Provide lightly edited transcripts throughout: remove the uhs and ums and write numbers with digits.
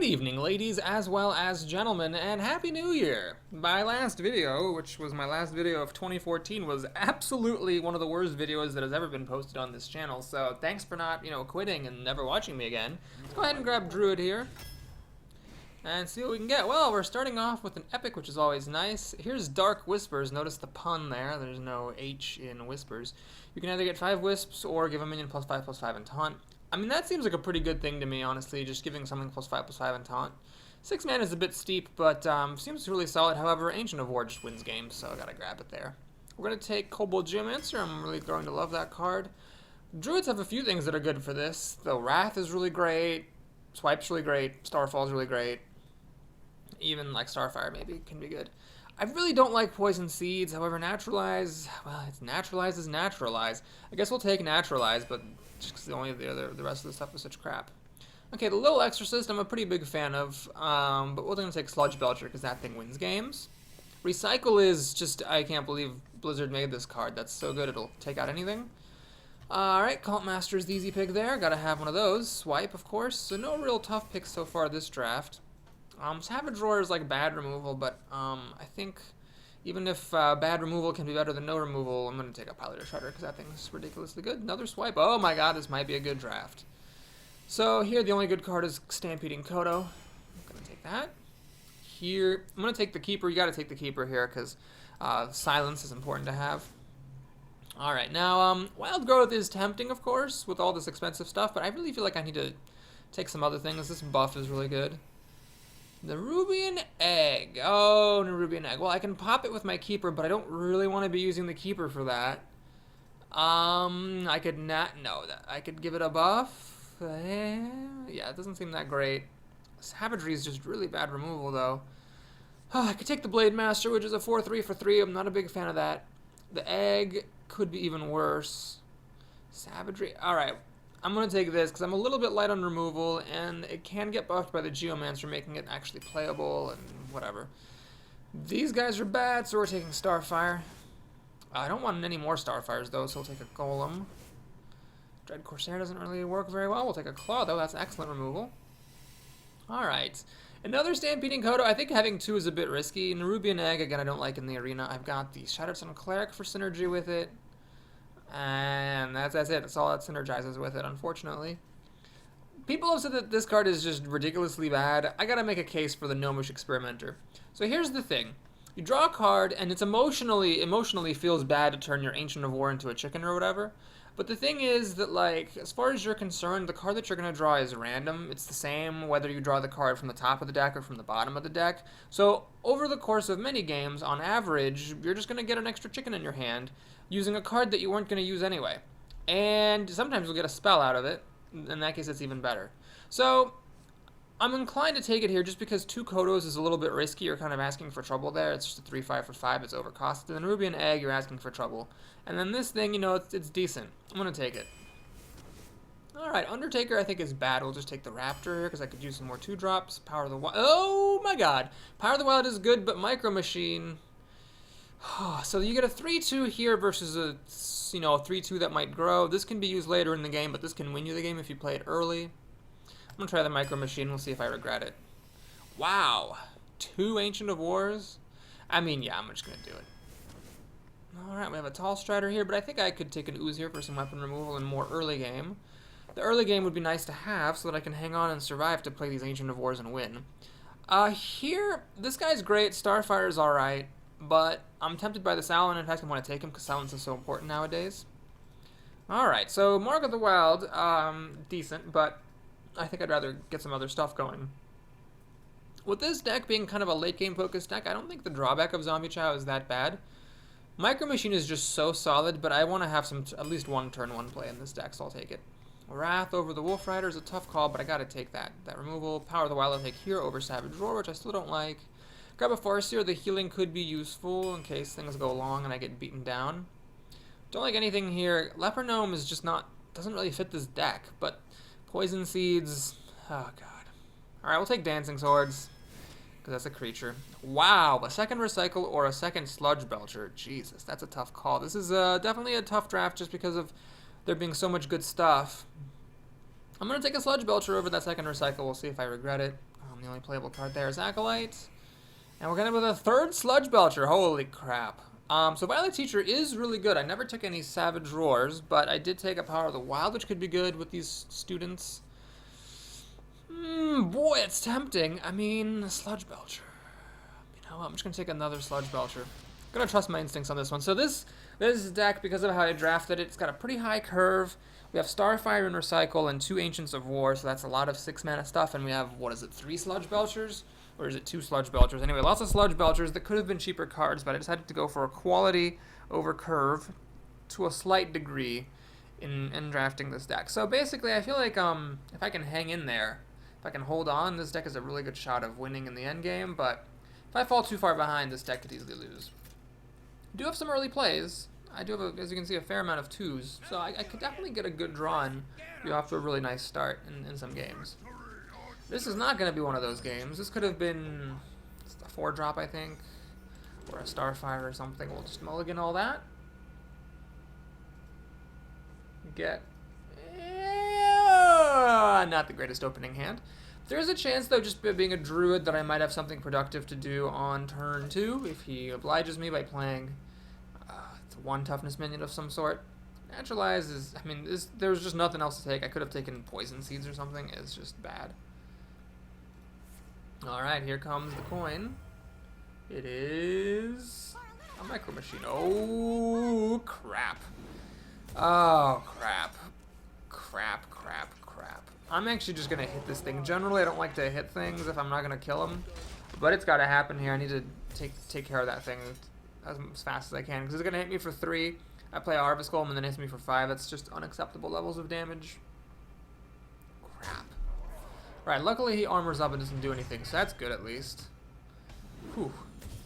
Good evening, ladies as well as gentlemen, and Happy New Year! My last video, which was my last video of 2014, was absolutely one of the worst videos that has ever been posted on this channel, so thanks for not, quitting and never watching me again. Let's go ahead and grab Druid here and see what we can get. Well, we're starting off with an epic, which is always nice. Here's Dark Whispers. Notice the pun there. There's no H in Whispers. You can either get 5 Wisps or give a minion +5/+5 and taunt. I mean, that seems like a pretty good thing to me, honestly, just giving something +5/+5 and taunt. 6 mana is a bit steep, but seems really solid. However, Ancient of War just wins games, so I gotta grab it there. We're gonna take Kobold Geomancer. I'm really going to love that card. Druids have a few things that are good for this. The Wrath is really great, Swipe's really great, Starfall's really great. Even like Starfire maybe can be good. I really don't like Poison Seeds, however Naturalize, well, it's Naturalize is Naturalize. I guess we'll take Naturalize, but just because the rest of the stuff is such crap. Okay, the Little Exorcist I'm a pretty big fan of, but we're going to take Sludge Belcher because that thing wins games. Recycle is just, I can't believe Blizzard made this card. That's so good, it'll take out anything. Alright, Cult Master is the easy pick there. Gotta have one of those. Swipe, of course. So no real tough picks so far this draft. Savage Roar is like bad removal, but I think even if bad removal can be better than no removal, I'm going to take a Piloter Shredder because that thing's ridiculously good. Another Swipe. Oh my god, this might be a good draft. So here the only good card is Stampeding Kodo. I'm going to take that. Here, I'm going to take the Keeper. You got to take the Keeper here because silence is important to have. Alright, now Wild Growth is tempting, of course, with all this expensive stuff, but I really feel like I need to take some other things. This buff is really good. Nerubian Egg. Oh, Nerubian Egg. Well, I can pop it with my Keeper, but I don't really want to be using the Keeper for that. I could not know that. I could give it a buff. Yeah, it doesn't seem that great. Savagery is just really bad removal, though. Oh, I could take the Blade Master, which is a 4/3 for 3. I'm not a big fan of that. The Egg could be even worse. Savagery. All right. I'm going to take this because I'm a little bit light on removal, and it can get buffed by the Geomancer, making it actually playable and whatever. These guys are bad, so we're taking Starfire. I don't want any more Starfires, though, so we'll take a Golem. Dread Corsair doesn't really work very well. We'll take a Claw, though. That's excellent removal. Alright. Another Stampeding Kodo. I think having 2 is a bit risky. Nerubian Egg, again, I don't like in the arena. I've got the Shattered Sun Cleric for synergy with it. And that's it. That's all that synergizes with it, unfortunately. People have said that this card is just ridiculously bad. I gotta make a case for the Gnomish Experimenter. So here's the thing. You draw a card, and it's emotionally feels bad to turn your Ancient of War into a chicken or whatever. But the thing is that, like, as far as you're concerned, the card that you're going to draw is random. It's the same whether you draw the card from the top of the deck or from the bottom of the deck. So over the course of many games, on average, you're just going to get an extra chicken in your hand using a card that you weren't going to use anyway. And sometimes you'll get a spell out of it. In that case, it's even better. So I'm inclined to take it here just because 2 Kodos is a little bit risky. You're kind of asking for trouble there. It's just a 3/5 for 5. It's overcosted. And then Nerubian Egg, you're asking for trouble. And then this thing, it's decent. I'm going to take it. Alright, Undertaker I think is bad. We'll just take the Raptor here because I could use some more 2-drops. Power of the Wild. Oh my god. Power of the Wild is good, but Micro Machine. So you get a 3/2 here versus a 3/2 that might grow. This can be used later in the game, but this can win you the game if you play it early. I'm going to try the Micro Machine. We'll see if I regret it. Wow. 2 Ancient of Wars? I mean, yeah, I'm just going to do it. Alright, we have a Tall Strider here, but I think I could take an Ooze here for some weapon removal in more early game. The early game would be nice to have so that I can hang on and survive to play these Ancient of Wars and win. Here, this guy's great. Starfire is alright, but I'm tempted by the Salon. In fact, I want to take him because Silence is so important nowadays. Alright, so Mark of the Wild, decent, but I think I'd rather get some other stuff going. With this deck being kind of a late game focused deck, I don't think the drawback of Zombie Chow is that bad. Micro Machine is just so solid, but I want to have at least one turn 1 play in this deck, so I'll take it. Wrath over the Wolf Rider is a tough call, but I gotta take that. That removal. Power of the Wild I'll take here over Savage Roar, which I still don't like. Grab a Farseer. The healing could be useful in case things go long and I get beaten down. Don't like anything here. Leper Gnome is just doesn't really fit this deck, but Poison Seeds, oh god. Alright, we'll take Dancing Swords, because that's a creature. Wow, a second Recycle or a second Sludge Belcher. Jesus, that's a tough call. This is definitely a tough draft just because of there being so much good stuff. I'm going to take a Sludge Belcher over that second Recycle. We'll see if I regret it. The only playable card there is Acolyte. And we're going to with a third Sludge Belcher. Holy crap. So Violet Teacher is really good. I never took any Savage Roars, but I did take a Power of the Wild, which could be good with these students. Boy, it's tempting. I mean, Sludge Belcher. You know what? I'm just going to take another Sludge Belcher. I'm going to trust my instincts on this one. So this deck, because of how I drafted it, it's got a pretty high curve. We have Starfire and Recycle and 2 Ancients of War, so that's a lot of 6-mana stuff. And we have, what is it, 3 Sludge Belchers? Or is it 2 Sludge Belchers? Anyway, lots of Sludge Belchers that could have been cheaper cards, but I decided to go for a quality over curve to a slight degree in drafting this deck. So basically, I feel like if I can hang in there, if I can hold on, this deck has a really good shot of winning in the end game, but if I fall too far behind, this deck could easily lose. I do have some early plays. I do have, as you can see, a fair amount of 2s, so I could definitely get a good draw and be off to a really nice start in some games. This is not going to be one of those games. This could have been a 4-drop, I think, or a Starfire or something. We'll just mulligan all that. Get... not the greatest opening hand. There's a chance, though, just being a Druid, that I might have something productive to do on turn 2 if he obliges me by playing it's a 1 toughness minion of some sort. Naturalize is, I mean, there's just nothing else to take. I could have taken Poison Seeds or something. It's just bad. Alright, here comes the coin. It is a Micro Machine. Oh, crap. Oh, crap. Crap, crap, crap. I'm actually just going to hit this thing. Generally, I don't like to hit things if I'm not going to kill them. But it's got to happen here. I need to take care of that thing as fast as I can. Because it's going to hit me for 3. I play a Harvest Golem and then it hits me for 5. That's just unacceptable levels of damage. Crap. Right, luckily he armors up and doesn't do anything, so that's good at least. Whew.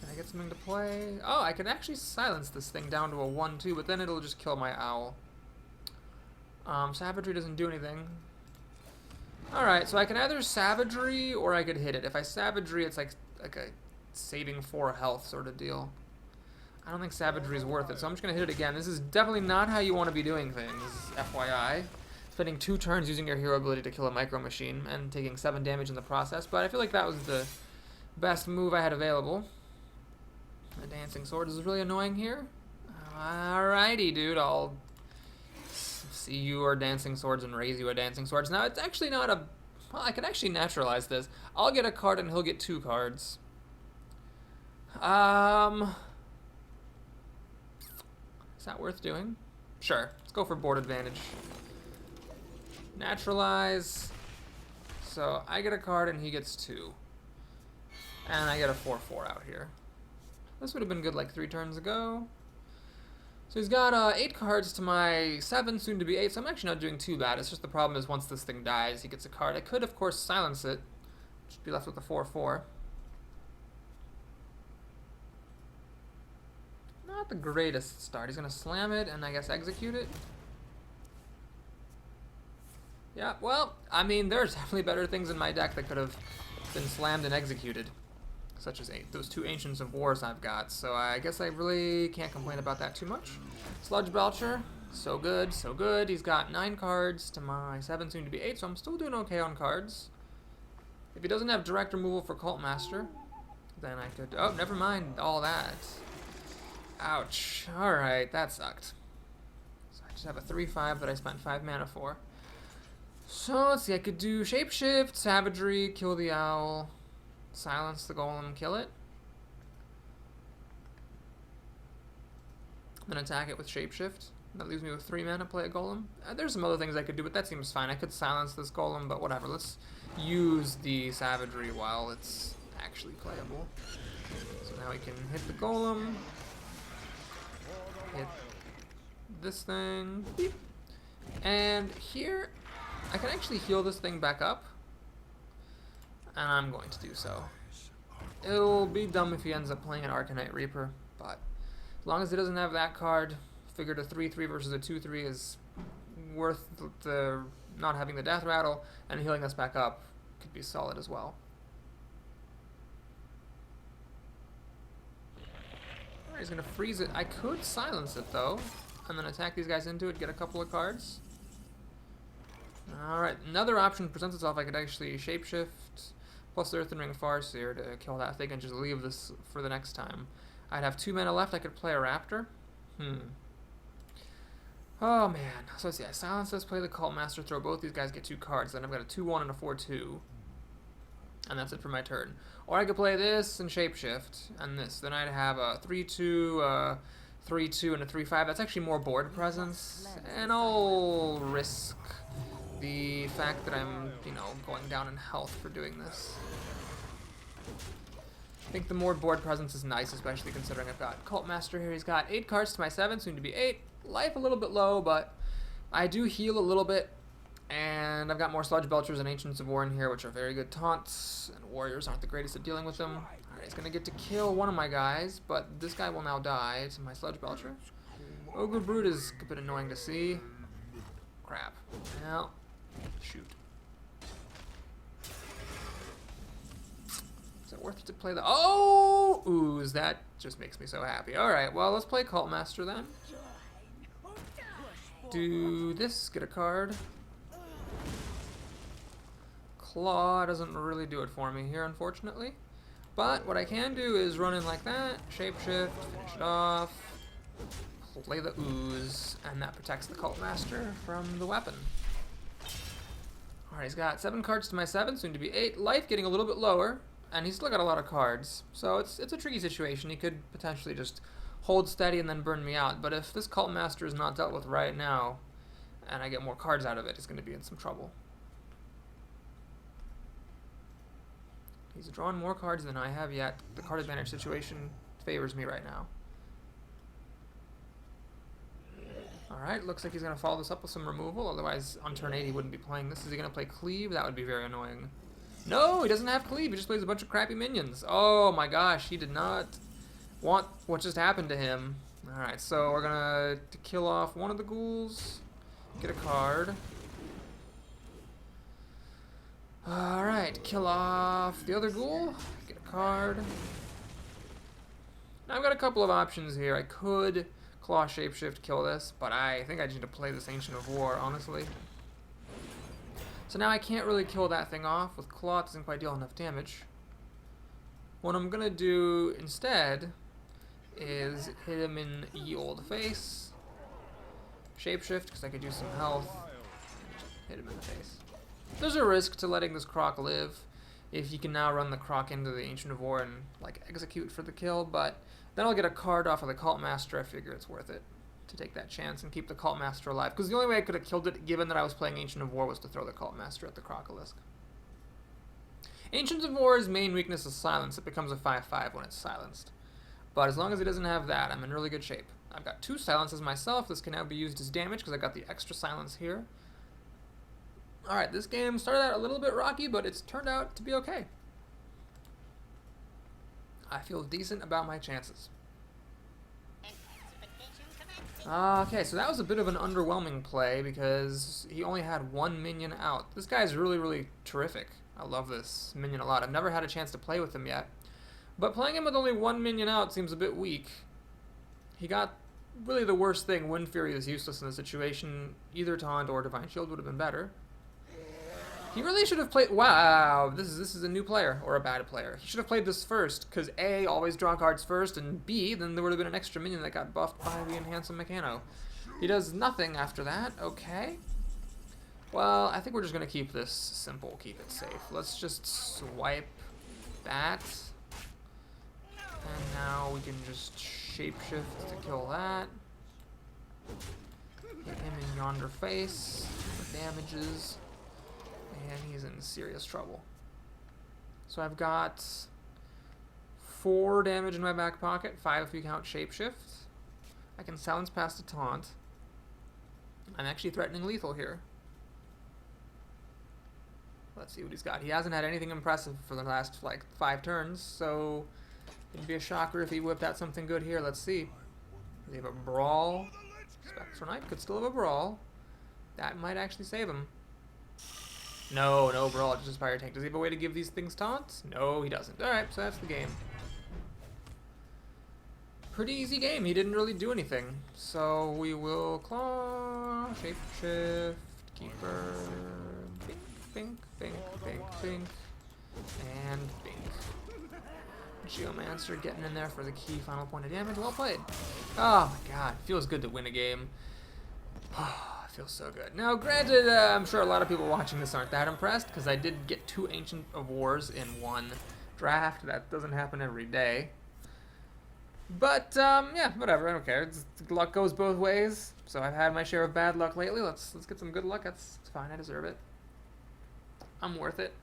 Can I get something to play? Oh, I can actually silence this thing down to a 1-2, but then it'll just kill my owl. Savagery doesn't do anything. Alright, so I can either Savagery or I could hit it. If I Savagery, it's like a saving 4 health sort of deal. I don't think Savagery is worth it, so I'm just going to hit it again. This is definitely not how you want to be doing things, FYI. Spending 2 turns using your hero ability to kill a Micro Machine and taking 7 damage in the process, but I feel like that was the best move I had available. The Dancing Sword is really annoying here. Alrighty, dude, I'll see your Dancing Swords and raise you a Dancing Swords. Now, it's actually not a... Well, I can actually naturalize this. I'll get a card and he'll get 2 cards. Is that worth doing? Sure, let's go for board advantage. Naturalize. So I get a card and he gets 2. And I get a 4/4 out here. This would have been good like 3 turns ago. So he's got 8 cards to my 7, soon to be 8. So I'm actually not doing too bad. It's just the problem is once this thing dies, he gets a card. I could, of course, silence it. Just be left with a 4/4. Not the greatest start. He's going to slam it and I guess execute it. Yeah, well, I mean, there's definitely better things in my deck that could have been slammed and executed, such as those 2 Ancients of Wars I've got, so I guess I really can't complain about that too much. Sludge Belcher, so good, so good. He's got 9 cards to my 7, soon to be 8, so I'm still doing okay on cards. If he doesn't have direct removal for Cult Master, then I could... Oh, never mind all that. Ouch. Alright, that sucked. So I just have a 3/5 that I spent 5 mana for. So, let's see, I could do Shapeshift, Savagery, kill the owl, silence the golem, kill it. Then attack it with Shapeshift. That leaves me with 3 mana, play a golem. There's some other things I could do, but that seems fine. I could silence this golem, but whatever. Let's use the Savagery while it's actually playable. So now we can hit the golem. Hit this thing. Beep. And here... I can actually heal this thing back up, and I'm going to do so. It'll be dumb if he ends up playing an Arcanite Reaper, but as long as he doesn't have that card, figured a 3/3 versus a 2/3 is worth the not having the Death Rattle, and healing us back up could be solid as well. Alright, he's going to freeze it. I could silence it, though, and then attack these guys into it, get a couple of cards. Alright, another option presents itself. I could actually shapeshift plus Earthen Ring Farseer to kill that thing and just leave this for the next time. I'd have 2 mana left. I could play a Raptor. Oh man. So let's see. I silence this, play the Cult Master, throw both these guys, get 2 cards. Then I've got a 2-1 and a 4-2. And that's it for my turn. Or I could play this and shapeshift and this. Then I'd have a 3-2, 3-2, and a 3-5. That's actually more board presence. And I'll risk the fact that I'm, you know, going down in health for doing this. I think the more board presence is nice, especially considering I've got Cult Master here. He's got 8 cards to my 7, soon to be 8. Life a little bit low, but I do heal a little bit. And I've got more Sludge Belchers and Ancients of War in here, which are very good taunts. And Warriors aren't the greatest at dealing with them. Alright, he's going to get to kill one of my guys, but this guy will now die to my Sludge Belcher. Ogre Brute is a bit annoying to see. Crap. Well, shoot. Is it worth it to play the... Oh! Ooze, that just makes me so happy. Alright, well, let's play Cult Master then. Do this, get a card. Claw doesn't really do it for me here, unfortunately. But what I can do is run in like that, shapeshift, finish it off, play the Ooze, and that protects the Cult Master from the weapon. Alright, he's got 7 cards to my 7, soon to be 8. Life getting a little bit lower, and he's still got a lot of cards. So it's a tricky situation. He could potentially just hold steady and then burn me out. But if this Cult Master is not dealt with right now, and I get more cards out of it, he's going to be in some trouble. He's drawn more cards than I have yet. The card advantage situation favors me right now. Alright, looks like he's going to follow this up with some removal. Otherwise, on turn 8, he wouldn't be playing this. Is he going to play Cleave? That would be very annoying. No, he doesn't have Cleave. He just plays a bunch of crappy minions. Oh my gosh, he did not want what just happened to him. Alright, so we're going to kill off one of the ghouls. Get a card. Alright, kill off the other ghoul, get a card. Now I've got a couple of options here. I could Claw Shapeshift, kill this, but I think I just need to play this Ancient of War, honestly. So now I can't really kill that thing off. With Claw, it doesn't quite deal enough damage. What I'm going to do instead is hit him in Ye Olde Face. Shapeshift, because I could use some health. Hit him in the face. There's a risk to letting this Croc live if you can now run the Croc into the Ancient of War and like execute for the kill, but then I'll get a card off of the Cult Master. I figure it's worth it to take that chance and keep the Cult Master alive, because the only way I could have killed it, given that I was playing Ancient of War, was to throw the Cult Master at the Crocolisk. Ancient of War's main weakness is silence. It becomes a 5/5 when it's silenced. But as long as it doesn't have that, I'm in really good shape. I've got 2 silences myself. This can now be used as damage because I got the extra silence here. Alright, this game started out a little bit rocky, but it's turned out to be okay. I feel decent about my chances. Okay, so that was a bit of an underwhelming play because he only had 1 minion out. This guy's really, really terrific. I love this minion a lot. I've never had a chance to play with him yet. But playing him with only 1 minion out seems a bit weak. He got really the worst thing. Wind Fury is useless in this situation. Either Taunt or Divine Shield would have been better. He really should have played... Wow, this is a new player, or a bad player. He should have played this first, because A, always draw cards first, and B, then there would have been an extra minion that got buffed by the Enhanced Mechano. He does nothing after that, okay. Well, I think we're just going to keep this simple, keep it safe. Let's just swipe that. And now we can just shapeshift to kill that. Hit him in Yonder Face for damages. And he's in serious trouble. So I've got 4 damage in my back pocket, 5 if you count Shapeshift. I can silence past a taunt. I'm actually threatening lethal here. Let's see what he's got. He hasn't had anything impressive for the last, like, 5 turns, so it'd be a shocker if he whipped out something good here. Let's see. Does he have a Brawl? Spectral Knight could still have a Brawl. That might actually save him. No, no Brawl, just Fire Tank. Does he have a way to give these things taunts? No, he doesn't. Alright, so that's the game. Pretty easy game. He didn't really do anything. So we will Claw, Shapeshift, Keeper. Bink, bink, bink, bink, bink. And bink. Geomancer getting in there for the key final point of damage. Well played. Oh my god. Feels good to win a game. Oh, it feels so good. Now, granted, I'm sure a lot of people watching this aren't that impressed because I did get 2 Ancient of Wars in one draft. That doesn't happen every day. But, yeah, whatever. I don't care. Luck goes both ways. So I've had my share of bad luck lately. Let's get some good luck. That's fine. I deserve it. I'm worth it.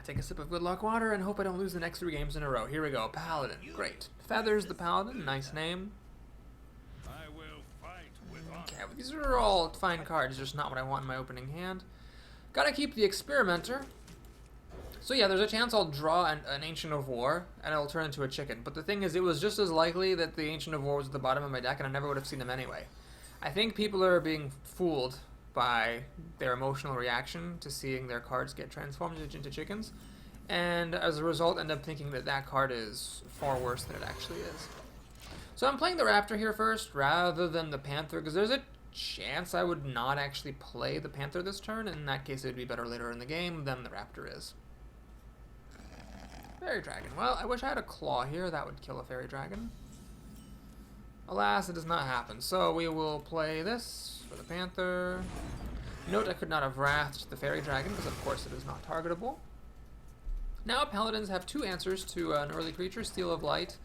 Take a sip of good luck water and hope I don't lose the next 3 games in a row. Here we go. Paladin. Great. Feathers the Paladin. Nice name. I will fight with honor. Okay, well, these are all fine cards. Just not what I want in my opening hand. Gotta keep the Experimenter. So yeah, there's a chance I'll draw an Ancient of War, and it'll turn into a chicken. But the thing is, it was just as likely that the Ancient of War was at the bottom of my deck, and I never would have seen them anyway. I think people are being fooled by their emotional reaction to seeing their cards get transformed into chickens, and as a result end up thinking that that card is far worse than it actually is. So I'm playing the Raptor here first rather than the Panther, because there's a chance I would not actually play the Panther this turn, and in that case it would be better later in the game than the Raptor is. Fairy Dragon. Well, I wish I had a Claw here. That would kill a Fairy Dragon. Alas, it does not happen. So we will play this for the Panther. Note I could not have wrathed the Fairy Dragon because of course it is not targetable. Now Paladins have 2 answers to an early creature, Steel of Light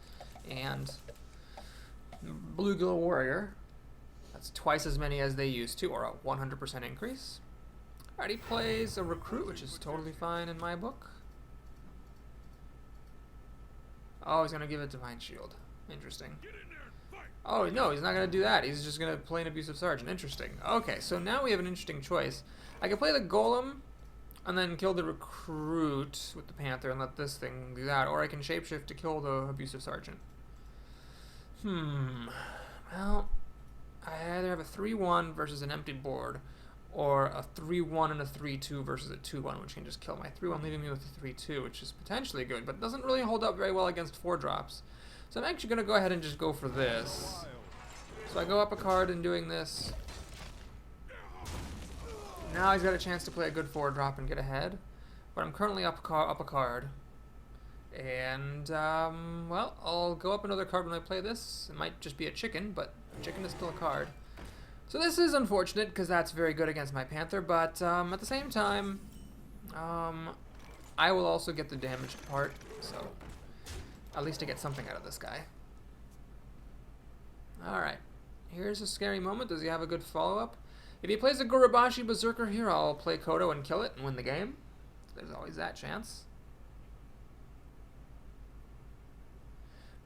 and Bluegill Warrior. That's twice as many as they used to, or a 100% increase. Alright, he plays a Recruit, which is totally fine in my book. Oh, he's going to give it Divine Shield. Interesting. Oh, no, he's not going to do that. He's just going to play an Abusive Sergeant. Interesting. Okay, so now we have an interesting choice. I could play the Golem and then kill the Recruit with the Panther and let this thing do that, or I can Shapeshift to kill the Abusive Sergeant. Well, I either have a 3-1 versus an empty board, or a 3-1 and a 3-2 versus a 2-1, which can just kill my 3-1, leaving me with a 3-2, which is potentially good, but doesn't really hold up very well against 4-drops. So I'm actually going to go ahead and just go for this. So I go up a card in doing this. Now he's got a chance to play a good 4-drop and get ahead, but I'm currently up a card. And, well, I'll go up another card when I play this. It might just be a chicken, but a chicken is still a card. So this is unfortunate, because that's very good against my Panther, but at the same time, I will also get the damaged part, so at least I get something out of this guy. Alright, here's a scary moment. Does he have a good follow-up? If he plays a Gurubashi Berserker here, I'll play Kodo and kill it and win the game. There's always that chance.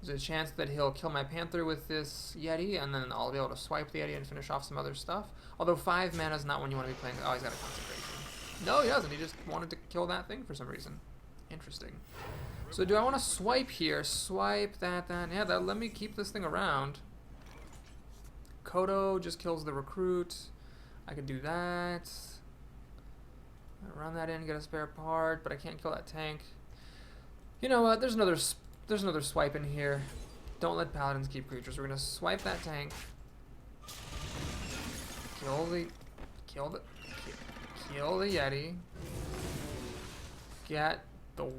There's a chance that he'll kill my Panther with this Yeti, and then I'll be able to swipe the Yeti and finish off some other stuff. Although 5 mana is not when you want to be playing. Oh, he's got a concentration. No, he doesn't. He just wanted to kill that thing for some reason. Interesting. So do I want to swipe here? Swipe that. Yeah, that let me keep this thing around. Kodo just kills the Recruit. I could do that. Run that in, get a spare part, but I can't kill that tank. You know what? There's another swipe in here. Don't let Paladins keep creatures. We're gonna swipe that tank. Kill the Yeti. Get the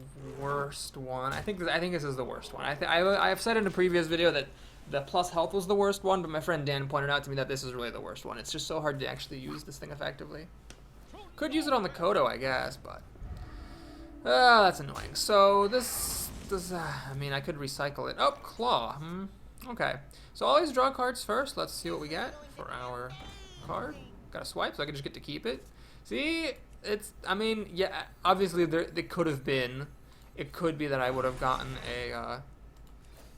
worst one. I think this is the worst one. I've said in a previous video that the plus health was the worst one, but my friend Dan pointed out to me that this is really the worst one. It's just so hard to actually use this thing effectively. Could use it on the Kodo, I guess, but that's annoying. So this I mean, I could recycle it. Oh, Claw. Okay. So I'll always draw cards first. Let's see what we get for our card. Got a swipe, so I can just get to keep it. See, I mean, yeah, obviously there could have been. It could be that I would have gotten a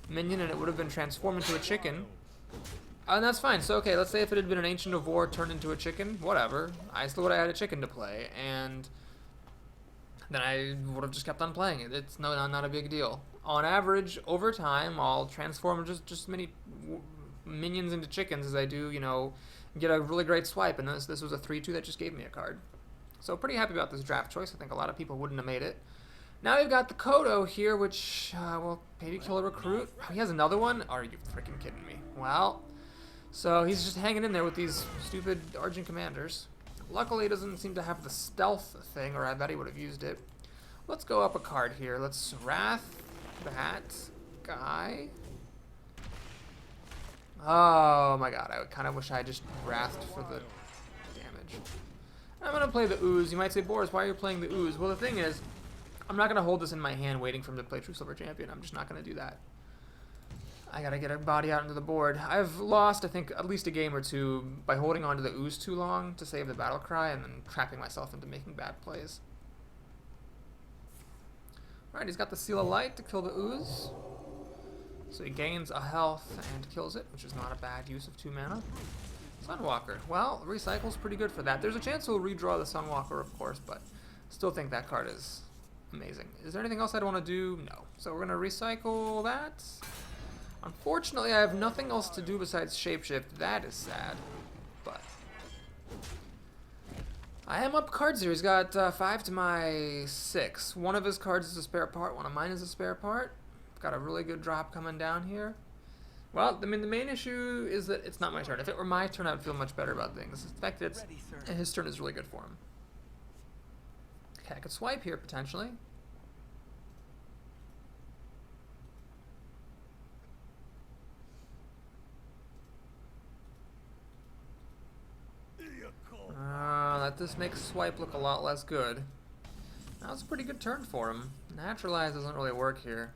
minion and it would have been transformed into a chicken. And that's fine. So, okay, let's say if it had been an Ancient of War turned into a chicken, whatever. I still would have had a chicken to play, and then I would have just kept on playing it. It's not a big deal. On average, over time, I'll transform just as many minions into chickens as I do, you know, get a really great swipe, and this was a 3-2 that just gave me a card. So pretty happy about this draft choice. I think a lot of people wouldn't have made it. Now we've got the Kodo here, which will maybe kill a Recruit. Oh, he has another one? Are you freaking kidding me? Well, So he's just hanging in there with these stupid Argent Commanders. Luckily, he doesn't seem to have the stealth thing, or I bet he would have used it. Let's go up a card here. Let's Wrath that guy. Oh my god, I kind of wish I just Wrathed for the damage. I'm going to play the Ooze. You might say, Boris, why are you playing the Ooze? Well, the thing is, I'm not going to hold this in my hand waiting for him to play True Silver Champion. I'm just not going to do that. I gotta get a body out into the board. I've lost, I think, at least a game or two by holding on to the Ooze too long to save the battle cry and then trapping myself into making bad plays. Alright, he's got the Seal of Light to kill the Ooze. So he gains a health and kills it, which is not a bad use of 2 mana. Sunwalker. Well, Recycle's pretty good for that. There's a chance he'll redraw the Sunwalker, of course, but still think that card is amazing. Is there anything else I'd want to do? No. So we're going to recycle that. Unfortunately, I have nothing else to do besides Shapeshift. That is sad. But I am up cards here. He's got 5 to my 6. One of his cards is a spare part. One of mine is a spare part. Got a really good drop coming down here. Well, I mean, the main issue is that it's not my turn. If it were my turn, I would feel much better about things. The fact that his turn is really good for him. Okay, I could swipe here, potentially. Let this make swipe look a lot less good. That was a pretty good turn for him. Naturalize doesn't really work here.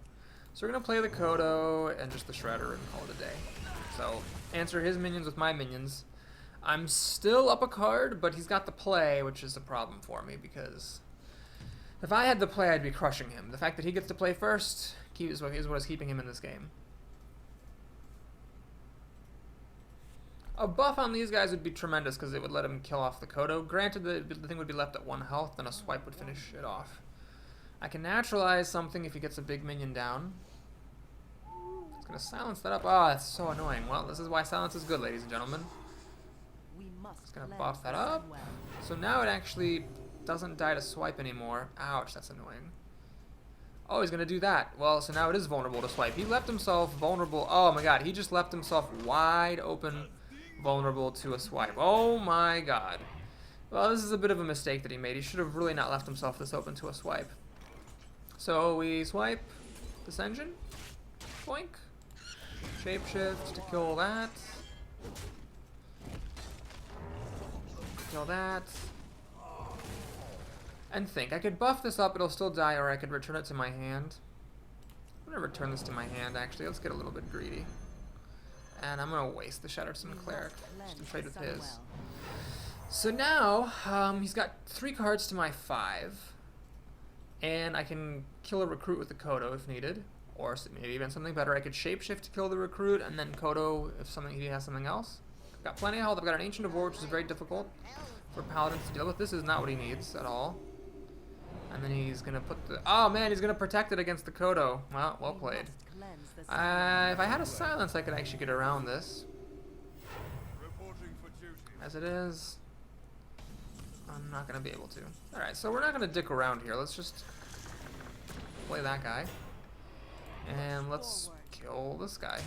So we're going to play the Kodo and just the Shredder and call it a day. So, answer his minions with my minions. I'm still up a card, but he's got the play, which is a problem for me, because if I had the play, I'd be crushing him. The fact that he gets to play first is what is keeping him in this game. A buff on these guys would be tremendous, because it would let him kill off the Kodo. Granted, the thing would be left at 1 health, then a swipe would finish it off. I can naturalize something if he gets a big minion down. It's going to silence that up. Oh, that's so annoying. Well, this is why silence is good, ladies and gentlemen. It's going to buff that up. So now it actually doesn't die to swipe anymore. Ouch, that's annoying. Oh, he's going to do that. Well, so now it is vulnerable to swipe. He left himself vulnerable. Oh my god, he just left himself wide open, vulnerable to a swipe. Oh my god. Well, this is a bit of a mistake that he made. He should have really not left himself this open to a swipe. So we swipe this engine. Boink. Shapeshift to kill that. Kill that. And think. I could buff this up, it'll still die, or I could return it to my hand. I'm going to return this to my hand, actually. Let's get a little bit greedy. And I'm going to waste the Shattersome Cleric just to trade with his. So now, he's got 3 cards to my 5. And I can kill a recruit with the Kodo if needed. Or maybe even something better. I could Shapeshift to kill the recruit, and then Kodo if he has something else. I've got plenty of health. I've got an Ancient of War, which is very difficult for Paladins to deal with. This is not what he needs at all. And then he's going to put the... Oh, man, he's going to protect it against the Kodo. Well played. If I had a silence, I could actually get around this. As it is, I'm not going to be able to. Alright, so we're not going to dick around here. Let's just play that guy. And let's kill this guy.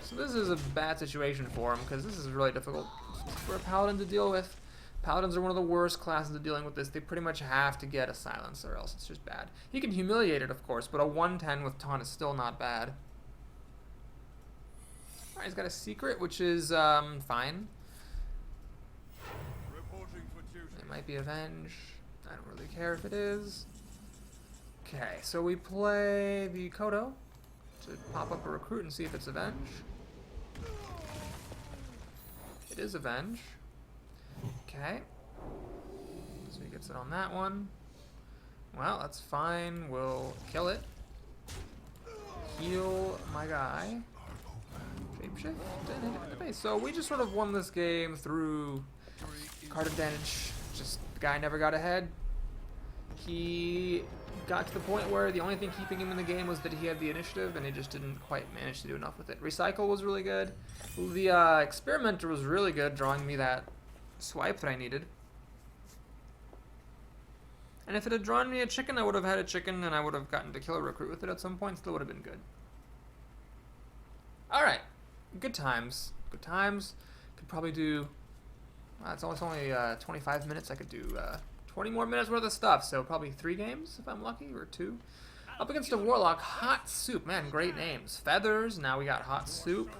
So this is a bad situation for him, because this is really difficult for a Paladin to deal with. Paladins are one of the worst classes of dealing with this. They pretty much have to get a silence, or else it's just bad. He can humiliate it, of course, but a 110 with taunt is still not bad. Alright, he's got a secret, which is fine. It might be Avenge. I don't really care if it is. Okay, so we play the Kodo to pop up a recruit and see if it's Avenge. It is Avenge. Okay. So he gets it on that one. Well, that's fine. We'll kill it. Heal my guy. Shapeshift and hit it in the face. So we just sort of won this game through card advantage. Just the guy never got ahead. He got to the point where the only thing keeping him in the game was that he had the initiative, and he just didn't quite manage to do enough with it. Recycle was really good. The Experimenter was really good, drawing me that swipe that I needed. And if it had drawn me a chicken, I would have had a chicken, and I would have gotten to kill a recruit with it at some point. Still would have been good. Alright, good times. Good times. Could probably do. It's only 25 minutes. I could do 20 more minutes worth of stuff. So probably 3 games if I'm lucky, or 2. Up against a warlock, Hot Soup. Man, great names. Feathers. Now we got Hot Soup.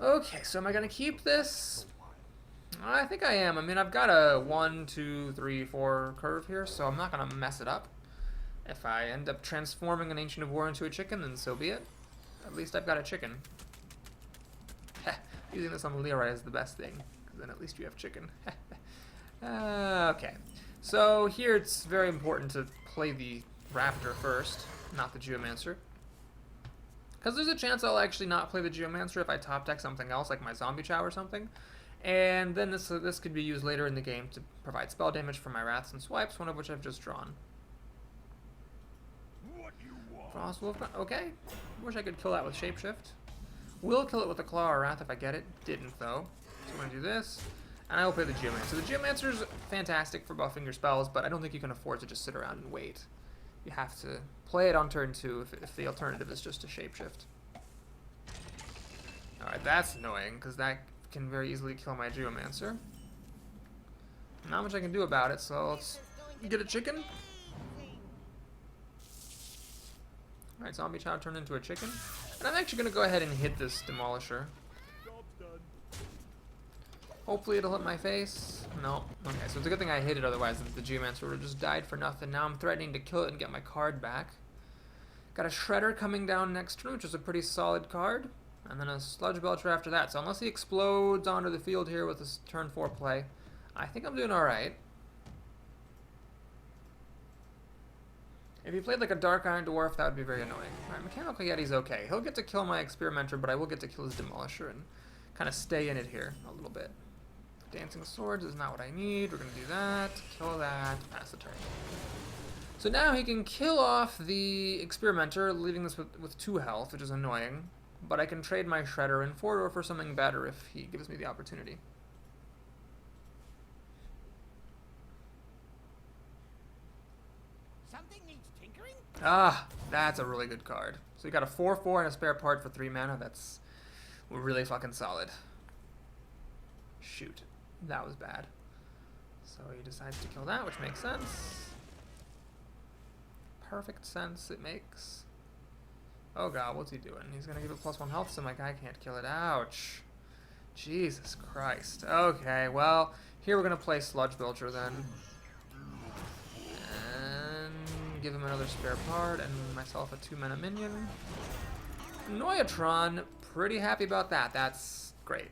Okay, so am I gonna keep this? I think I am. I mean, I've got a 1, 2, 3, 4 curve here, so I'm not gonna mess it up. If I end up transforming an Ancient of War into a chicken, then so be it. At least I've got a chicken. Using this on Leroy is the best thing, because then at least you have chicken. Okay, so here it's very important to play the Raptor first, not the Geomancer. Because there's a chance I'll actually not play the Geomancer if I top deck something else, like my Zombie Chow or something. And then this could be used later in the game to provide spell damage for my Wraths and Swipes, one of which I've just drawn. Frostwolf, okay. Wish I could kill that with Shapeshift. Will kill it with a Claw or Wrath if I get it. Didn't, though. So I'm going to do this. And I will play the Geomancer. The Geomancer's fantastic for buffing your spells, but I don't think you can afford to just sit around and wait. You have to play it on turn 2 if the alternative is just a Shapeshift. Alright, that's annoying, because that can very easily kill my Geomancer. Not much I can do about it, so let's get a chicken. Alright, Zombie Chow turned into a chicken. And I'm actually going to go ahead and hit this Demolisher. Hopefully it'll hit my face. No. Okay, so it's a good thing I hit it, otherwise the Geomancer would have just died for nothing. Now I'm threatening to kill it and get my card back. Got a Shredder coming down next turn, which is a pretty solid card. And then a Sludge Belcher after that. So unless he explodes onto the field here with this turn 4 play, I think I'm doing alright. If he played like a Dark Iron Dwarf, that would be very annoying. Alright, Mechanical Yeti's okay. He'll get to kill my Experimenter, but I will get to kill his Demolisher and kind of stay in it here a little bit. Dancing Swords is not what I need. We're going to do that, kill that, pass the turn. So now he can kill off the Experimenter, leaving this with 2 health, which is annoying. But I can trade my Shredder in for something better if he gives me the opportunity. Something needs tinkering? Ah, that's a really good card. So you got a 4/4 and a spare part for 3 mana. That's really fucking solid. Shoot. That was bad. So he decides to kill that, which makes sense. Perfect sense it makes. Oh god, what's he doing? He's gonna give it +1 health, so my guy can't kill it. Ouch. Jesus Christ. Okay, well, here we're gonna play Sludge Belcher then. And give him another spare part and myself a 2-mana minion. Noyatron, pretty happy about that. That's great.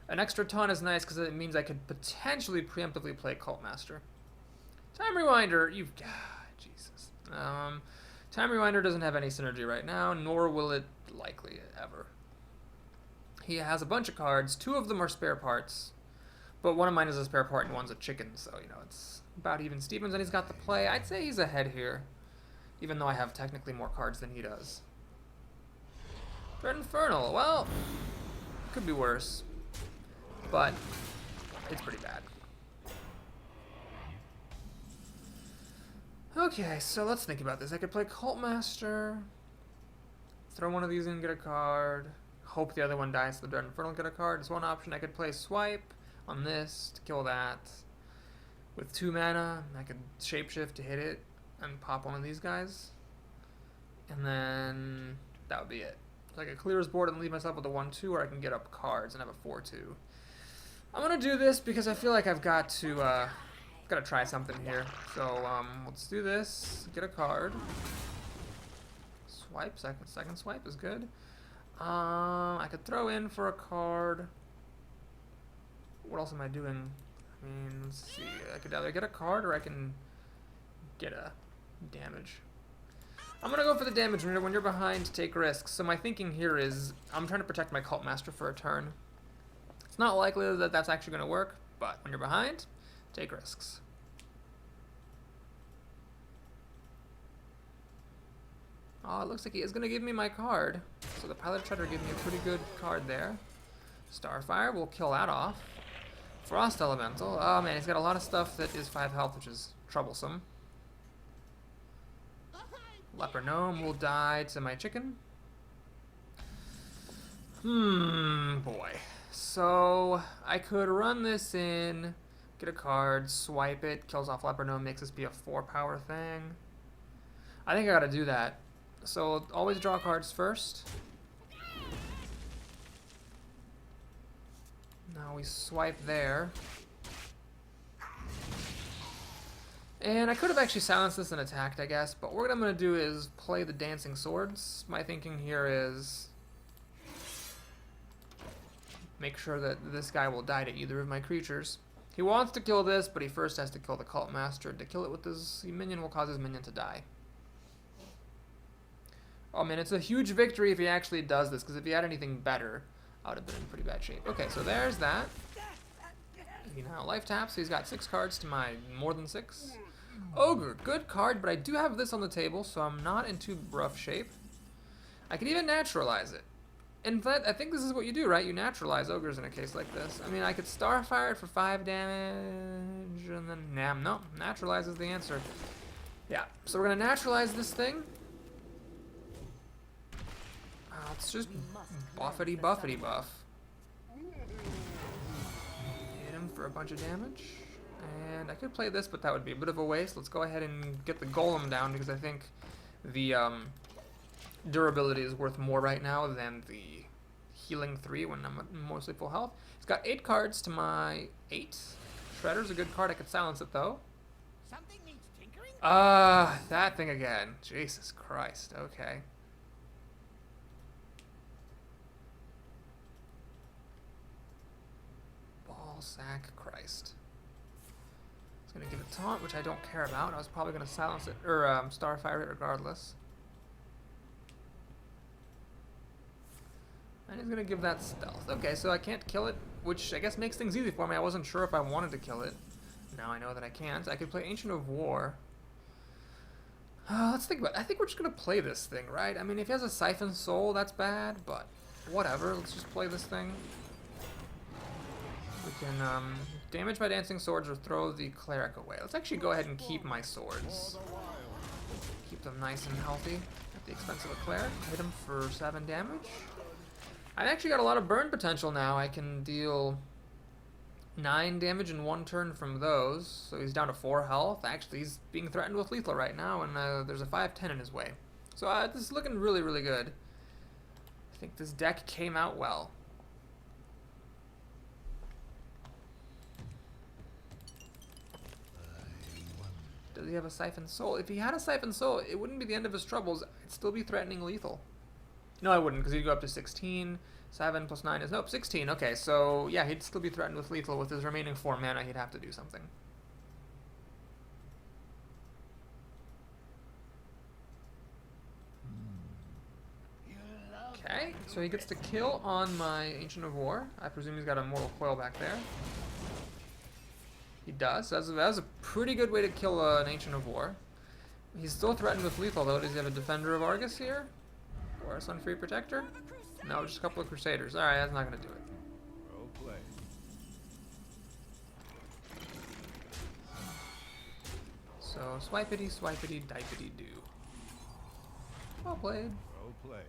An extra ton is nice because it means I could potentially preemptively play Cult Master. Time Rewinder, you've... Jesus. Time Rewinder doesn't have any synergy right now, nor will it likely ever. He has a bunch of cards. 2 of them are spare parts, but one of mine is a spare part and one's a chicken, so, you know, it's about even Stevens, and he's got the play. I'd say he's ahead here, even though I have technically more cards than he does. Dread Infernal, well, could be worse. But it's pretty bad. Okay, so let's think about this. I could play Cult Master, throw one of these in, get a card, hope the other one dies so the Dread Infernal get a card. It's one option. I could play Swipe on this to kill that. With 2 mana, I could Shapeshift to hit it and pop one of these guys. And then that would be it. So I could clear his board and leave myself with a 1/2, or I can get up cards and have a 4/2. I'm gonna do this because I feel like I've got to gotta try something here. So let's do this. Get a card. Swipe. Second swipe is good. I could throw in for a card. What else am I doing? I mean, let's see. I could either get a card or I can get a damage. I'm gonna go for the damage. When you're behind, take risks. So my thinking here is I'm trying to protect my Cult Master for a turn. It's not likely that that's actually going to work, but when you're behind, take risks. Oh, it looks like he is going to give me my card. So the Pilot Treader gave me a pretty good card there. Starfire, we'll kill that off. Frost Elemental. Oh man, he's got a lot of stuff that is 5 health, which is troublesome. Leper Gnome will die to my chicken. Boy. So, I could run this in, get a card, swipe it, kills off Leopard Gnome, makes this be a 4-power thing. I think I gotta do that. So, always draw cards first. Now we swipe there. And I could have actually silenced this and attacked, I guess, but what I'm going to do is play the Dancing Swords. My thinking here is make sure that this guy will die to either of my creatures. He wants to kill this, but he first has to kill the Cult Master. To kill it with his minion will cause his minion to die. Oh man, it's a huge victory if he actually does this, because if he had anything better, I would have been in pretty bad shape. Okay, so there's that. He now life taps, so he's got 6 cards to my more than 6. Ogre, good card, but I do have this on the table, so I'm not in too rough shape. I can even naturalize it. In fact, I think this is what you do, right? You naturalize ogres in a case like this. I mean, I could Starfire it for 5 damage, and then, no, naturalize is the answer. Yeah, so we're going to naturalize this thing. It's just buffety buff. Hit him for a bunch of damage. And I could play this, but that would be a bit of a waste. Let's go ahead and get the golem down, because I think the durability is worth more right now than the healing 3 when I'm mostly full health. It's got 8 cards to my 8. Shredder's a good card. I could silence it, though. Something needs tinkering? That thing again. Jesus Christ. Okay. Sack Christ. It's gonna give it taunt, which I don't care about. I was probably gonna silence it or Starfire it regardless. And he's gonna give that stealth. Okay, so I can't kill it, which I guess makes things easy for me. I wasn't sure if I wanted to kill it. Now I know that I can't. I could play Ancient of War. Let's think about it. I think we're just gonna play this thing, right? I mean, if he has a Siphon Soul, that's bad, but whatever. Let's just play this thing. We can damage my Dancing Swords or throw the Cleric away. Let's actually go ahead and keep my swords. Keep them nice and healthy at the expense of a Cleric. Hit him for 7 damage. I've actually got a lot of burn potential now. I can deal 9 damage in 1 turn from those. So he's down to 4 health. Actually, he's being threatened with lethal right now, and there's a 5/10 in his way. So this is looking really, really good. I think this deck came out well. Does he have a Siphon Soul? If he had a Siphon Soul, it wouldn't be the end of his troubles. It'd still be threatening lethal. No, I wouldn't, because he'd go up to 16. 7 plus 9 is... Nope, 16. Okay, so, yeah, he'd still be threatened with lethal. With his remaining 4 mana, he'd have to do something. Okay, so he gets to kill on my Ancient of War. I presume he's got a Mortal Coil back there. He does. That was a pretty good way to kill an Ancient of War. He's still threatened with lethal, though. Does he have a Defender of Argus here? Or a Sunfree Protector? No, just a couple of Crusaders. Alright, that's not going to do it. Well played. So, swipity, dipity do. Well played. Well played.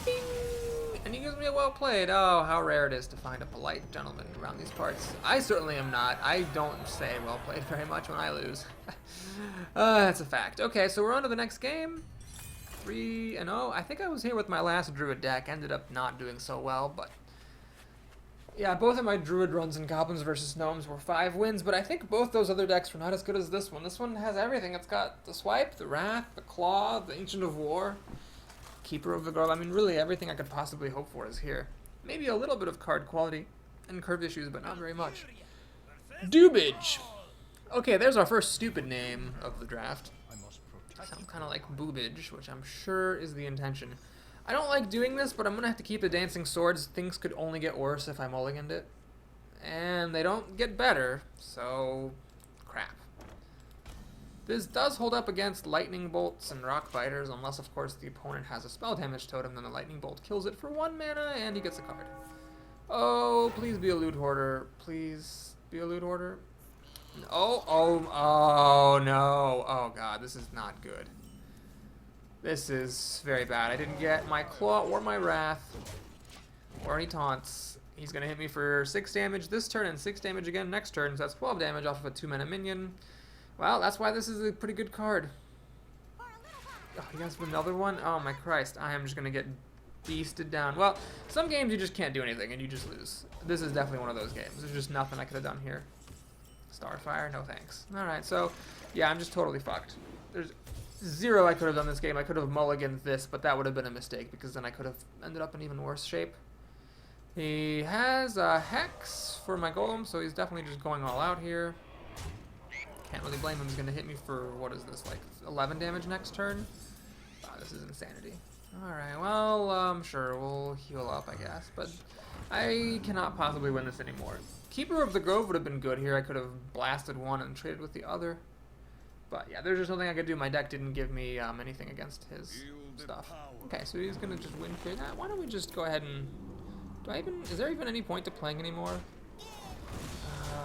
Bing! And he gives me a well played. Oh, how rare it is to find a polite gentleman around these parts. I certainly am not. I don't say well played very much when I lose. That's a fact. Okay, so we're on to the next game. 3-0. I think I was here with my last Druid deck. Ended up not doing so well, but... Yeah, both of my Druid runs in Goblins versus Gnomes were 5 wins, but I think both those other decks were not as good as this one. This one has everything. It's got the Swipe, the Wrath, the Claw, the Ancient of War, Keeper of the Girl. I mean, really everything I could possibly hope for is here. Maybe a little bit of card quality and curve issues, but not very much. Doobage! Okay, there's our first stupid name of the draft. Sounds kind of like boobage, which I'm sure is the intention. I don't like doing this, but I'm going to have to keep the Dancing Swords. Things could only get worse if I mulliganed it. And they don't get better, so crap. This does hold up against Lightning Bolts and Rock Biters, unless, of course, the opponent has a spell damage totem, then the Lightning Bolt kills it for 1 mana, and he gets a card. Oh, please be a Loot Hoarder. Please be a Loot Hoarder. Oh no. Oh, God, this is not good. This is very bad. I didn't get my Claw or my Wrath or any taunts. He's going to hit me for 6 damage this turn and 6 damage again next turn, so that's 12 damage off of a 2-mana minion. Well, that's why this is a pretty good card. Oh, he has another one? Oh my Christ, I am just going to get beasted down. Well, some games you just can't do anything and you just lose. This is definitely one of those games. There's just nothing I could have done here. Starfire? No thanks. Alright, so yeah, I'm just totally fucked. There's zero I could have done this game. I could have mulliganed this, but that would have been a mistake because then I could have ended up in even worse shape. He has a Hex for my Golem, so he's definitely just going all out here. Can't really blame him. He's going to hit me for, what is this, like 11 damage next turn? Wow, this is insanity. Alright, well, sure, we'll heal up, I guess, but I cannot possibly win this anymore. Keeper of the Grove would have been good here. I could have blasted one and traded with the other. But yeah, there's just nothing I could do. My deck didn't give me anything against his stuff. Okay, so he's going to just win clear that. Why don't we just go ahead and... is there even any point to playing anymore?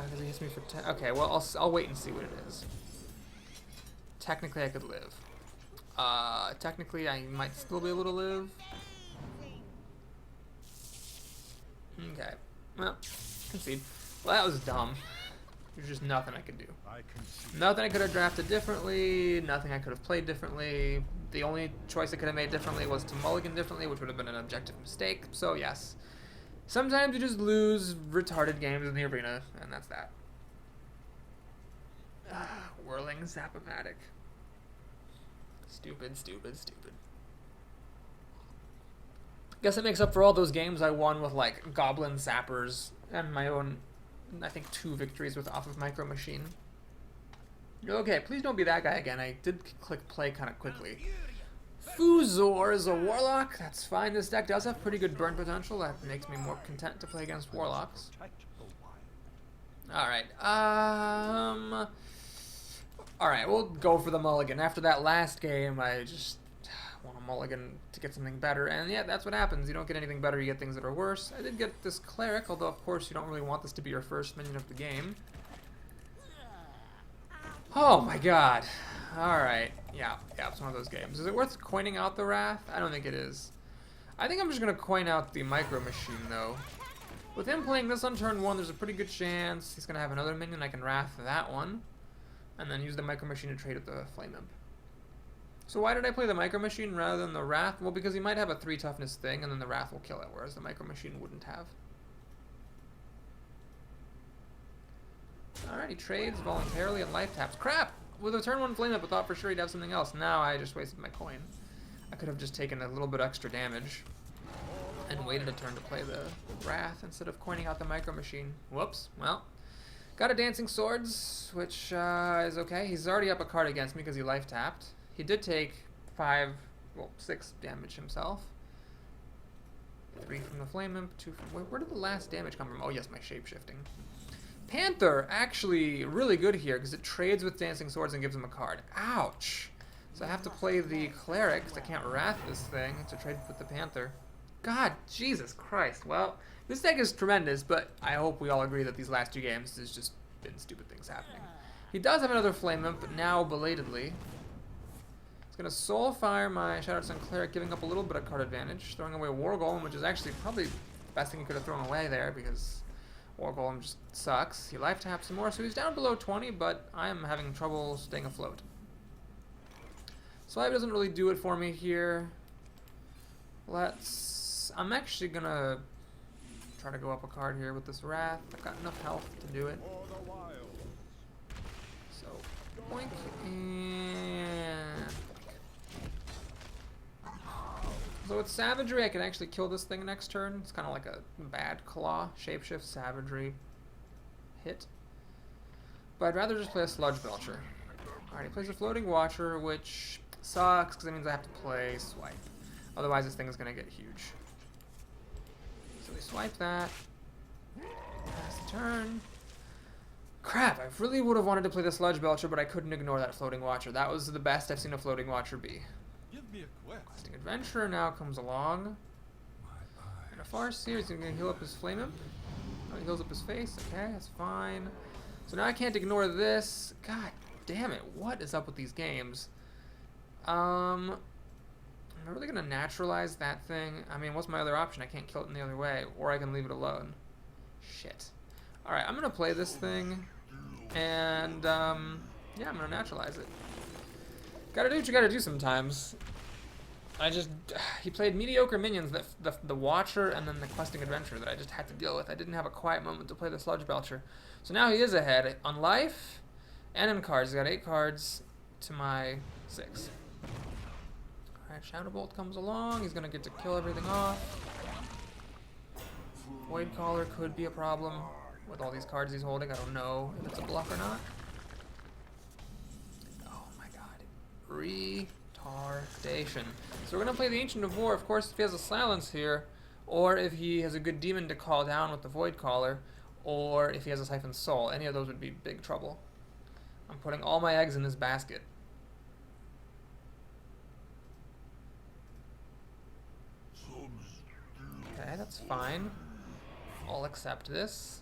Because he hits me for 10. Okay, well, I'll wait and see what it is. Technically, I could live. Technically, I might still be able to live. Okay, well, concede. Well, that was dumb. There's just nothing I could do. Nothing I could have drafted differently, nothing I could have played differently. The only choice I could have made differently was to mulligan differently, which would have been an objective mistake. So, yes. Sometimes you just lose retarded games in the arena, and that's that. Whirling Zap-O-Matic. Stupid, stupid, stupid. Guess it makes up for all those games I won with, like, Goblin Zappers and my own, I think, 2 victories with off of Micro Machine. Okay, please don't be that guy again. I did click play kind of quickly. Fuzor is a Warlock. That's fine. This deck does have pretty good burn potential. That makes me more content to play against Warlocks. Alright, alright, we'll go for the mulligan. After that last game, I just want a mulligan to get something better. And yeah, that's what happens. You don't get anything better, you get things that are worse. I did get this Cleric, although of course you don't really want this to be your first minion of the game. Oh my god. Alright. Yeah, it's one of those games. Is it worth coining out the Wrath? I don't think it is. I think I'm just going to coin out the Micro Machine, though. With him playing this on turn 1, there's a pretty good chance he's going to have another minion. I can Wrath that one. And then use the Micro Machine to trade with the Flame Imp. So why did I play the Micro Machine rather than the Wrath? Well, because he might have a 3 toughness thing, and then the Wrath will kill it, whereas the Micro Machine wouldn't have. Alright, he trades voluntarily and life taps. Crap! With a turn 1 Flame Up, I thought for sure he'd have something else. Now I just wasted my coin. I could have just taken a little bit extra damage and waited a turn to play the Wrath instead of coining out the Micro Machine. Whoops. Well, got a Dancing Swords, which is okay. He's already up a card against me because he life tapped. He did take 6 damage himself. 3 from the Flame Imp, 2 from... Where did the last damage come from? Oh yes, my shape-shifting. Panther, actually really good here because it trades with Dancing Swords and gives him a card. Ouch! So I have to play the Cleric because I can't Wrath this thing to trade with the Panther. God, Jesus Christ. Well, this deck is tremendous, but I hope we all agree that these last 2 games has just been stupid things happening. He does have another Flame Imp, but now belatedly. He's going to Soulfire my Shattered Sun Cleric, giving up a little bit of card advantage, throwing away War Golem, which is actually probably the best thing he could have thrown away there because War Golem just sucks. He life taps some more, so he's down below 20, but I am having trouble staying afloat. Swipe doesn't really do it for me here. I'm actually gonna try to go up a card here with this Wrath. I've got enough health to do it. So, boink, and... So with Savagery, I can actually kill this thing next turn. It's kind of like a bad Claw, Shapeshift, Savagery, hit. But I'd rather just play a Sludge Belcher. Alright, he plays a Floating Watcher, which sucks, because that means I have to play Swipe. Otherwise, this thing is going to get huge. So we swipe that. Last turn. Crap, I really would have wanted to play the Sludge Belcher, but I couldn't ignore that Floating Watcher. That was the best I've seen a Floating Watcher be. Give me a quest. Questing Adventurer now comes along. And a Farseer, he's going to heal up his Flame Imp. Oh, he heals up his face. Okay, that's fine. So now I can't ignore this. God damn it, what is up with these games? Am I really gonna naturalize that thing? I mean, what's my other option? I can't kill it in the other way, or I can leave it alone. Shit. Alright, I'm gonna play this thing, and, yeah, I'm gonna naturalize it. Gotta do what you gotta do sometimes. He played mediocre minions, the Watcher and then the Questing Adventurer that I just had to deal with. I didn't have a quiet moment to play the Sludge Belcher. So now he is ahead on life and in cards. He's got 8 cards to my 6. Alright, Shadow Bolt comes along. He's gonna get to kill everything off. Void Caller could be a problem with all these cards he's holding. I don't know if it's a bluff or not. Oh my god. Retardation. So we're gonna play the Ancient of War, of course, if he has a silence here, or if he has a good demon to call down with the Void Caller, or if he has a Siphon Soul. Any of those would be big trouble. I'm putting all my eggs in this basket. Okay, that's fine. I'll accept this.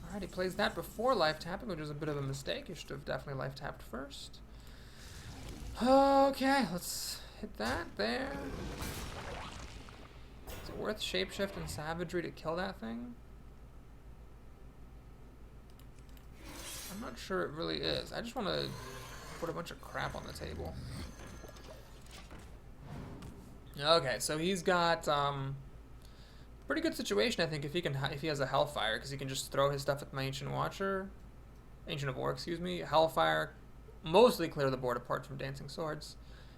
Alright, he plays that before life tapping, which is a bit of a mistake. You should have definitely life tapped first. Okay, let's hit that there. Is it worth Shapeshift and Savagery to kill that thing? I'm not sure it really is. I just want to put a bunch of crap on the table. Okay, so he's got pretty good situation, I think, if he has a Hellfire, because he can just throw his stuff at my Ancient of War, excuse me. Hellfire, mostly clear the board apart from Dancing Swords,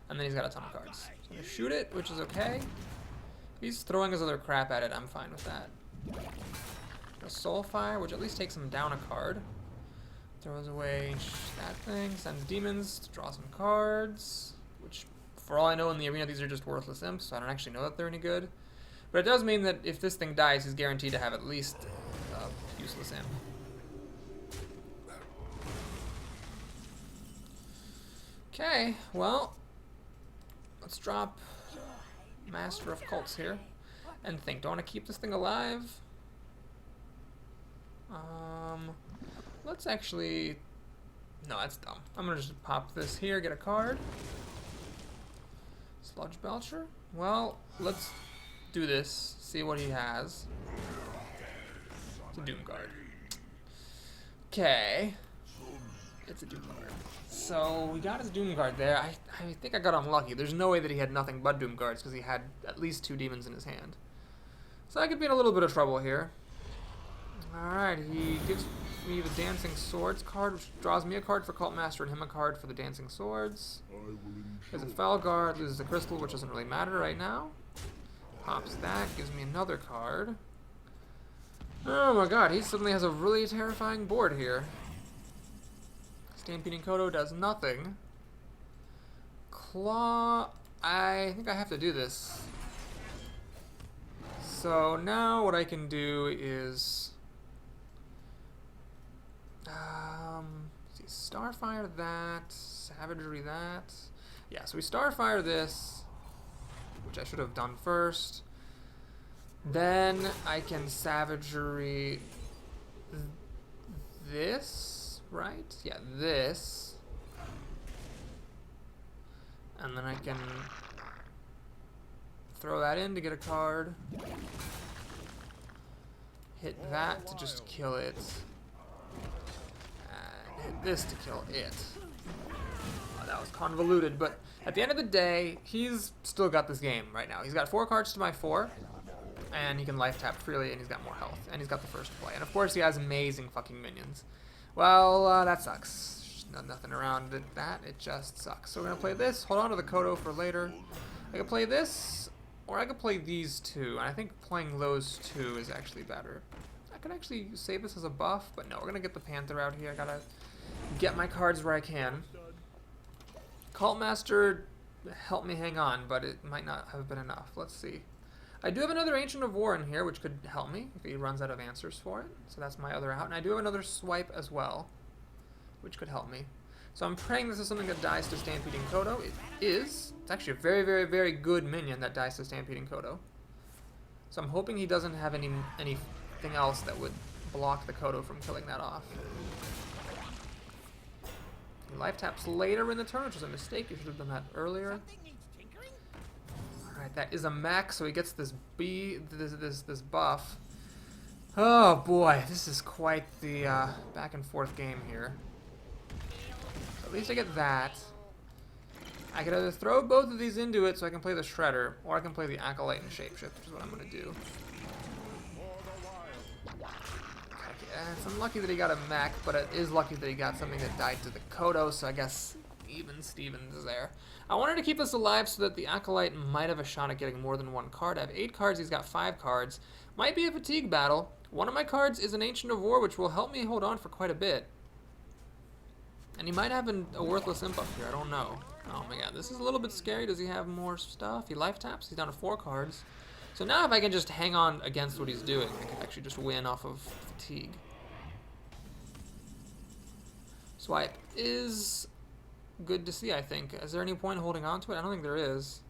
and then he's got a ton of cards. So I'm gonna shoot it, which is okay. If he's throwing his other crap at it, I'm fine with that. A Soulfire, which at least takes him down a card. Throws away that thing, sends demons to draw some cards, which, for all I know in the arena, these are just worthless imps, so I don't actually know that they're any good. But it does mean that if this thing dies, he's guaranteed to have at least a useless imp. Okay, well, let's drop Master of Cults here and think. Do I want to keep this thing alive? Let's actually... No, that's dumb. I'm going to just pop this here, get a card. Sludge Belcher? Well, let's do this, see what he has. It's a Doom card. Okay. It's a Doom card. So, we got his Doom card there. I think I got unlucky. There's no way that he had nothing but Doom cards, because he had at least 2 demons in his hand. So I could be in a little bit of trouble here. Alright, he gives me the Dancing Swords card, which draws me a card for Cult Master and him a card for the Dancing Swords. There's a Felguard, loses a crystal, which doesn't really matter right now. Pops that, gives me another card. Oh my god, he suddenly has a really terrifying board here. Stampeding Kodo does nothing. Claw... I think I have to do this. So now what I can do is... see, Starfire that, Savagery that. Yeah, so we Starfire this, which I should have done first. Then I can Savagery this, right? Yeah, this. And then I can throw that in to get a card. Hit that to just kill it. And hit this to kill it. Oh, that was convoluted, but at the end of the day, he's still got this game right now. He's got 4 cards to my 4, and he can life tap freely, and he's got more health, and he's got the first play. And of course, he has amazing fucking minions. Well, that sucks. Nothing around that, it just sucks. So we're gonna play this, hold on to the Kodo for later. I could play this, or I could play these 2, and I think playing those 2 is actually better. I could actually save this as a buff, but no, we're gonna get the Panther out here. I gotta get my cards where I can. Cult Master helped me hang on, but it might not have been enough. Let's see. I do have another Ancient of War in here, which could help me if he runs out of answers for it. So that's my other out. And I do have another Swipe as well, which could help me. So I'm praying this is something that dies to Stampeding Kodo. It is. It's actually a very, very, very good minion that dies to Stampeding Kodo. So I'm hoping he doesn't have anything else that would block the Kodo from killing that off. He life taps later in the turn, which is a mistake. You should have done that earlier. Something needs tinkering? Alright, that is a max, so he gets this this buff. Oh boy, this is quite the back and forth game here. So at least I get that. I could either throw both of these into it so I can play the Shredder, or I can play the Acolyte and Shapeshift, which is what I'm going to do. It's unlucky that he got a mech, but it is lucky that he got something that died to the Kodo, so I guess even Stevens is there. I wanted to keep this alive so that the Acolyte might have a shot at getting more than one card. I have 8 cards, he's got 5 cards. Might be a fatigue battle. One of my cards is an Ancient of War, which will help me hold on for quite a bit. And he might have a worthless imp up here, I don't know. Oh my god, this is a little bit scary. Does he have more stuff? He life taps, he's down to 4 cards. So now if I can just hang on against what he's doing, I can actually just win off of fatigue. Swipe is good to see, I think. Is there any point holding on to it? I don't think there is.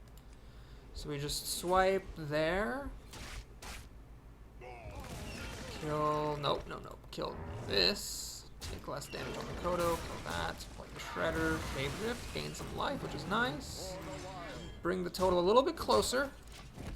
So we just swipe there. Kill, nope, no. Kill this. Take less damage on the Kodo, kill that. Play the Shredder, Shapeshift, gain some life, which is nice. Bring the total a little bit closer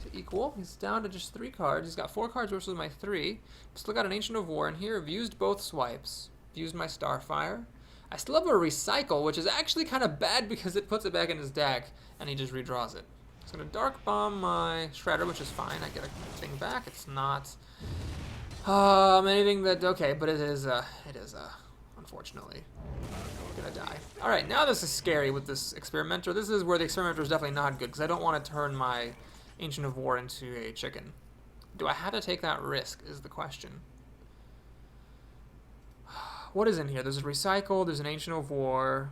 to equal. He's down to just 3 cards. He's got 4 cards versus my 3. Still got an Ancient of War in here. I've used both swipes. I've used my Starfire. I still have a Recycle, which is actually kind of bad because it puts it back in his deck, and he just redraws it. He's going to Dark Bomb my Shredder, which is fine. I get a thing back. It's not anything that... Okay, but it is unfortunately, gonna die. Alright, now this is scary with this Experimenter. This is where the Experimenter is definitely not good, because I don't want to turn my Ancient of War into a chicken. Do I have to take that risk, is the question. What is in here? There's a Recycle, there's an Ancient of War,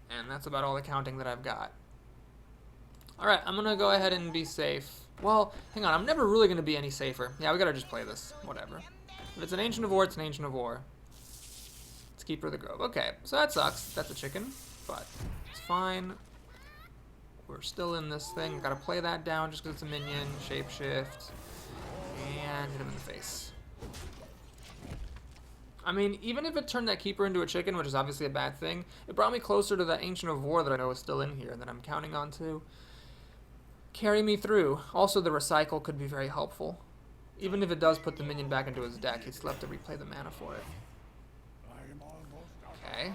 and that's about all the counting that I've got. Alright, I'm gonna go ahead and be safe. Well, hang on, I'm never really gonna be any safer. Yeah, we gotta just play this. Whatever. If it's an Ancient of War, it's an Ancient of War. It's Keeper of the Grove. Okay, so that sucks. That's a chicken, but it's fine. We're still in this thing. Gotta play that down just because it's a minion. Shapeshift. And hit him in the face. I mean, even if it turned that Keeper into a chicken, which is obviously a bad thing, it brought me closer to that Ancient of War that I know is still in here that I'm counting on to carry me through. Also, the Recycle could be very helpful. Even if it does put the minion back into his deck, he'd still have to replay the mana for it. Okay.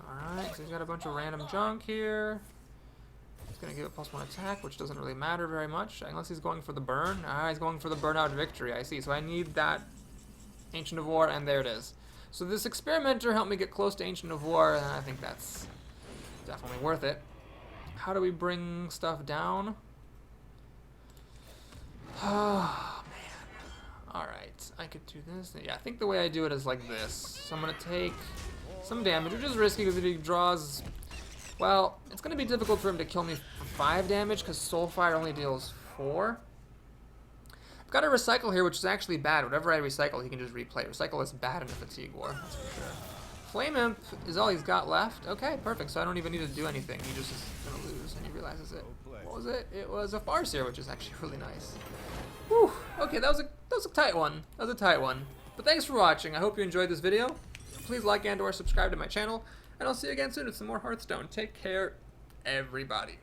Alright, so he's got a bunch of random junk here. He's going to give it +1 attack, which doesn't really matter very much, unless he's going for the burn. Ah, he's going for the burnout victory, I see. So I need that Ancient of War, and there it is. So this Experimenter helped me get close to Ancient of War, and I think that's definitely worth it. How do we bring stuff down? Oh, man. Alright, I could do this. Yeah, I think the way I do it is like this. So I'm going to take some damage, which is risky because if he draws... Well, it's going to be difficult for him to kill me for 5 damage because Soulfire only deals 4. I've got a Recycle here, which is actually bad. Whatever I recycle, he can just replay. Recycle is bad in a Fatigue War, that's for sure. Flame Imp is all he's got left. Okay, perfect. So I don't even need to do anything. He just is going to lose, and he realizes it. What was it? It was a Farseer, which is actually really nice. Whew. Okay, that was a tight one. That was a tight one. But thanks for watching. I hope you enjoyed this video. Please like and/or subscribe to my channel, and I'll see you again soon with some more Hearthstone. Take care, everybody.